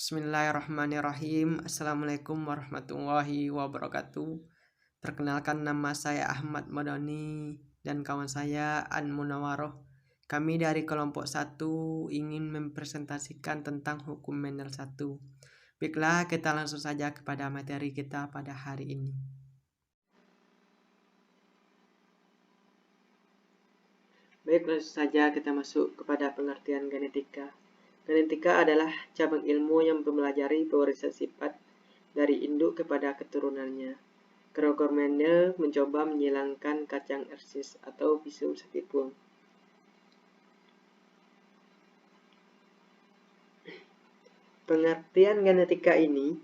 Bismillahirrahmanirrahim. Assalamualaikum warahmatullahi wabarakatuh. Perkenalkan, nama saya Ahmad Madani dan kawan saya An Munawaroh. Kami dari kelompok 1 ingin mempresentasikan tentang hukum Mendel 1. Baiklah, kita langsung saja kepada materi kita pada hari ini. Baik, langsung saja kita masuk kepada pengertian genetika. Genetika adalah cabang ilmu yang mempelajari pewarisan sifat dari induk kepada keturunannya. Gregor Mendel mencoba menghilangkan kacang Rhesus atau Pisum sativum. Pengertian genetika ini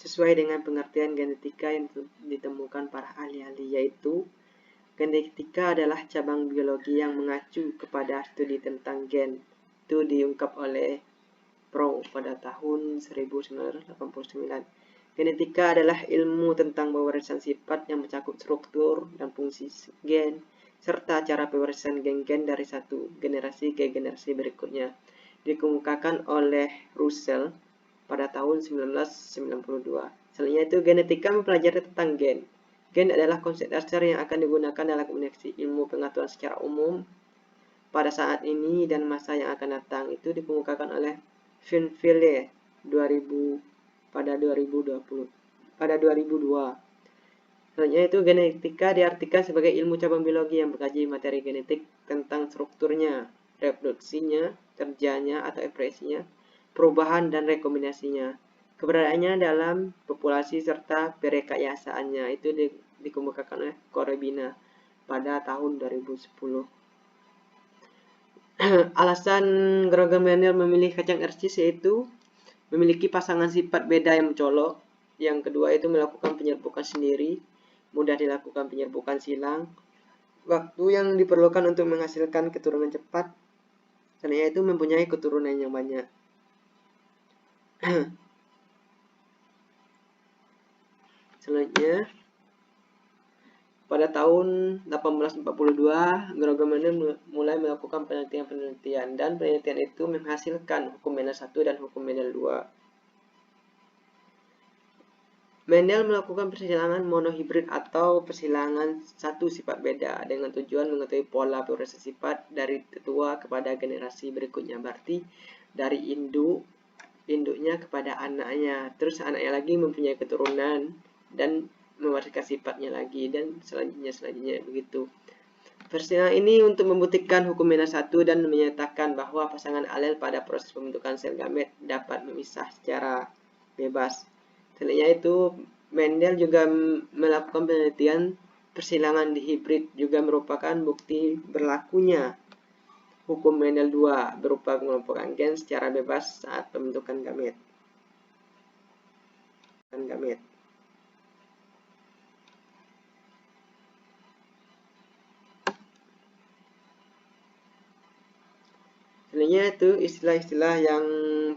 sesuai dengan pengertian genetika yang ditemukan para ahli-ahli, yaitu genetika adalah cabang biologi yang mengacu kepada studi tentang gen. Itu diungkap oleh Proulx pada tahun 1989. Genetika adalah ilmu tentang pewarisan sifat yang mencakup struktur dan fungsi gen, serta cara pewarisan gen-gen dari satu generasi ke generasi berikutnya. Dikemukakan oleh Russell pada tahun 1992. Selanjutnya itu genetika mempelajari tentang gen. Gen adalah konsep dasar yang akan digunakan dalam komunikasi ilmu pengetahuan secara umum pada saat ini dan masa yang akan datang. Itu dikemukakan oleh Finfille 2000 pada 2002. Selanjutnya itu genetika diartikan sebagai ilmu cabang biologi yang mengkaji materi genetik tentang strukturnya, reproduksinya, kerjanya atau ekspresinya, perubahan dan rekombinasinya, keberadaannya dalam populasi serta perekayasaannya. Itu dikemukakan oleh Korebina pada tahun 2010. Alasan Gregor Mendel memilih kacang Rhesus yaitu memiliki pasangan sifat beda yang mencolok. Yang kedua itu melakukan penyerbukan sendiri, mudah dilakukan penyerbukan silang, waktu yang diperlukan untuk menghasilkan keturunan cepat, dan yaitu mempunyai keturunan yang banyak. Selanjutnya, pada tahun 1842, Gregor Mendel mulai melakukan penelitian dan penelitian itu menghasilkan hukum Mendel 1 dan hukum Mendel 2. Mendel melakukan persilangan monohibrid atau persilangan satu sifat beda dengan tujuan mengetahui pola pewarisan sifat dari tetua kepada generasi berikutnya. Berarti dari induknya kepada anaknya, terus anaknya lagi mempunyai keturunan dan mewariskan sifatnya lagi, dan selanjutnya begitu. Persilangan ini untuk membuktikan hukum Mendel 1 dan menyatakan bahwa pasangan alel pada proses pembentukan sel gamet dapat memisah secara bebas. Selanjutnya itu Mendel juga melakukan penelitian persilangan dihibrid, juga merupakan bukti berlakunya hukum Mendel 2 berupa pengelompokan gen secara bebas saat pembentukan gamet. Sebenarnya itu istilah-istilah yang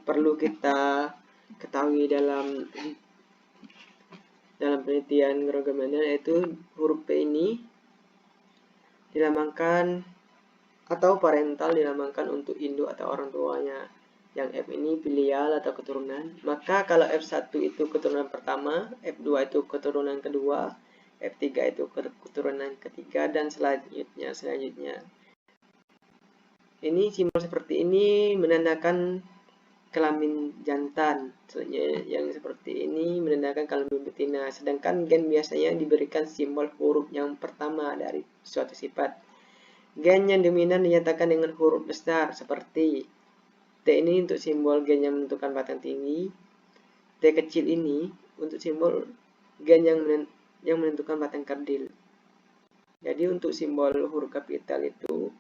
perlu kita ketahui dalam penelitian Gregor Mendel, yaitu huruf P ini dilambangkan atau parental dilambangkan untuk induk atau orang tuanya. Yang F ini filial atau keturunan. Maka kalau F1 itu keturunan pertama, F2 itu keturunan kedua, F3 itu keturunan ketiga, dan selanjutnya. Ini simbol seperti ini menandakan kelamin jantan. Selanjutnya yang seperti ini menandakan kelamin betina. Sedangkan gen biasanya diberikan simbol huruf yang pertama dari suatu sifat. Gen yang dominan dinyatakan dengan huruf besar seperti T ini untuk simbol gen yang menentukan batang tinggi. T kecil ini untuk simbol gen yang menentukan batang kerdil. Jadi untuk simbol huruf kapital itu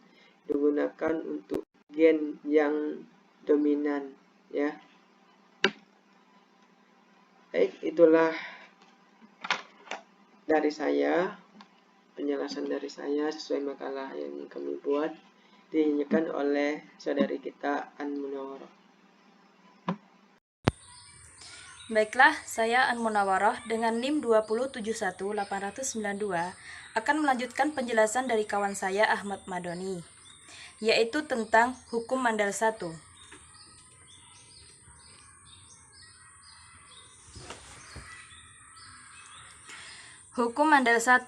digunakan untuk gen yang dominan, ya. Baik, itulah dari saya, penjelasan dari saya sesuai makalah yang kami buat, dinyanyikan oleh saudari kita An Munawaroh. Baiklah, saya An Munawaroh dengan NIM 2071892 akan melanjutkan penjelasan dari kawan saya Ahmad Madani, yaitu tentang hukum Mendel 1. Hukum Mendel 1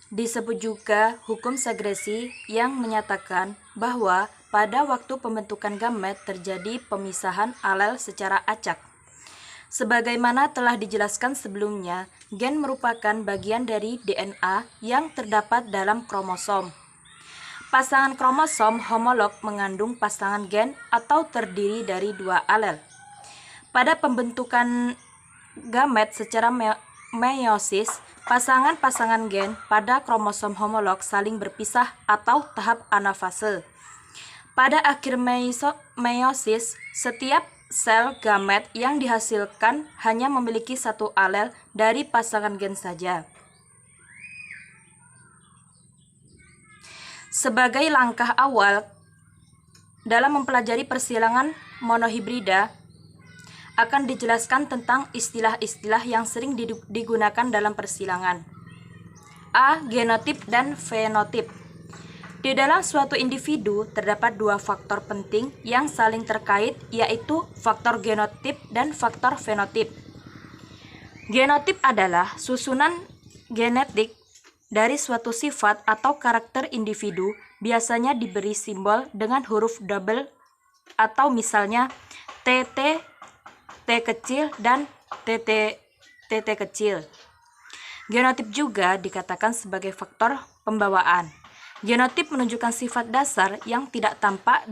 disebut juga hukum segresi yang menyatakan bahwa pada waktu pembentukan gamet terjadi pemisahan alel secara acak. Sebagaimana telah dijelaskan sebelumnya, gen merupakan bagian dari DNA yang terdapat dalam kromosom. Pasangan kromosom homolog mengandung pasangan gen atau terdiri dari dua alel. Pada pembentukan gamet secara meiosis, pasangan-pasangan gen pada kromosom homolog saling berpisah atau tahap anafase. Pada akhir meiosis, setiap sel gamet yang dihasilkan hanya memiliki satu alel dari pasangan gen saja. Sebagai langkah awal dalam mempelajari persilangan monohibrida, akan dijelaskan tentang istilah-istilah yang sering digunakan dalam persilangan. A. Genotip dan fenotip. Di dalam suatu individu terdapat dua faktor penting yang saling terkait, yaitu faktor genotip dan faktor fenotip. Genotip adalah susunan genetik dari suatu sifat atau karakter individu, biasanya diberi simbol dengan huruf double atau misalnya TT, T kecil, dan TT kecil. Genotip juga dikatakan sebagai faktor pembawaan. Genotip menunjukkan sifat dasar yang tidak tampak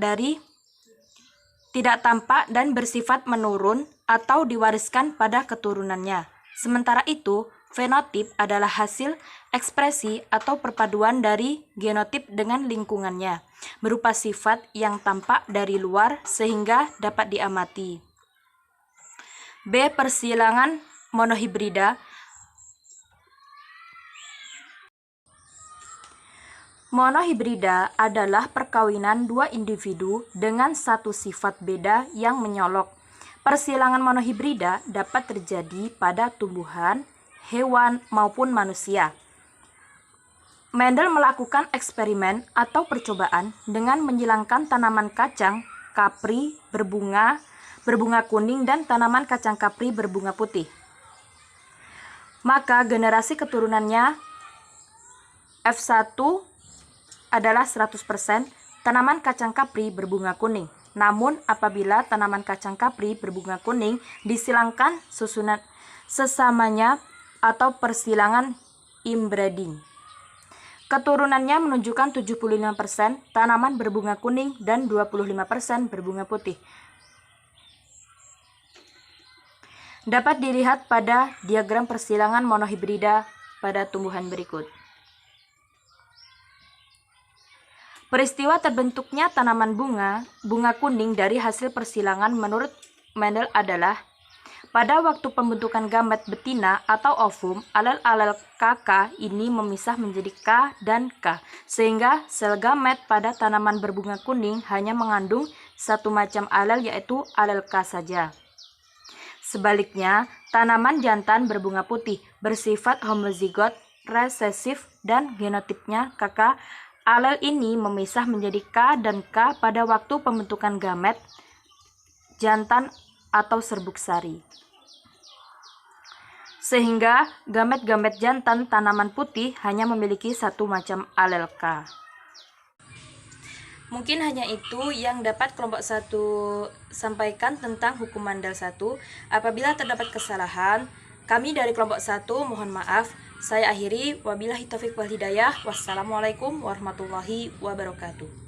dan bersifat menurun atau diwariskan pada keturunannya. Sementara itu, fenotip adalah hasil ekspresi atau perpaduan dari genotip dengan lingkungannya, berupa sifat yang tampak dari luar sehingga dapat diamati. B. Persilangan monohibrida. Monohibrida adalah perkawinan dua individu dengan satu sifat beda yang menyolok. Persilangan monohibrida dapat terjadi pada tumbuhan, hewan, maupun manusia. Mendel melakukan eksperimen atau percobaan dengan menyilangkan tanaman kacang kapri berbunga kuning dan tanaman kacang kapri berbunga putih. Maka generasi keturunannya F1 adalah 100% tanaman kacang kapri berbunga kuning. Namun apabila tanaman kacang kapri berbunga kuning disilangkan susunan sesamanya atau persilangan inbreeding, keturunannya menunjukkan 75% tanaman berbunga kuning dan 25% berbunga putih. Dapat dilihat pada diagram persilangan monohibrida pada tumbuhan berikut. Peristiwa terbentuknya tanaman bunga kuning dari hasil persilangan menurut Mendel adalah pada waktu pembentukan gamet betina atau ovum, alel-alel KK ini memisah menjadi K dan K, sehingga sel gamet pada tanaman berbunga kuning hanya mengandung satu macam alel, yaitu alel K saja. Sebaliknya, tanaman jantan berbunga putih bersifat homozigot resesif dan genotipnya KK. Alel ini memisah menjadi K dan K pada waktu pembentukan gamet jantan atau serbuk sari. Sehingga gamet-gamet jantan tanaman putih hanya memiliki satu macam alel K. Mungkin hanya itu yang dapat kelompok 1 sampaikan tentang hukum Mendel 1. Apabila terdapat kesalahan, kami dari kelompok 1 mohon maaf. Saya akhiri, wabillahi taufiq wal hidayah. Wassalamualaikum warahmatullahi wabarakatuh.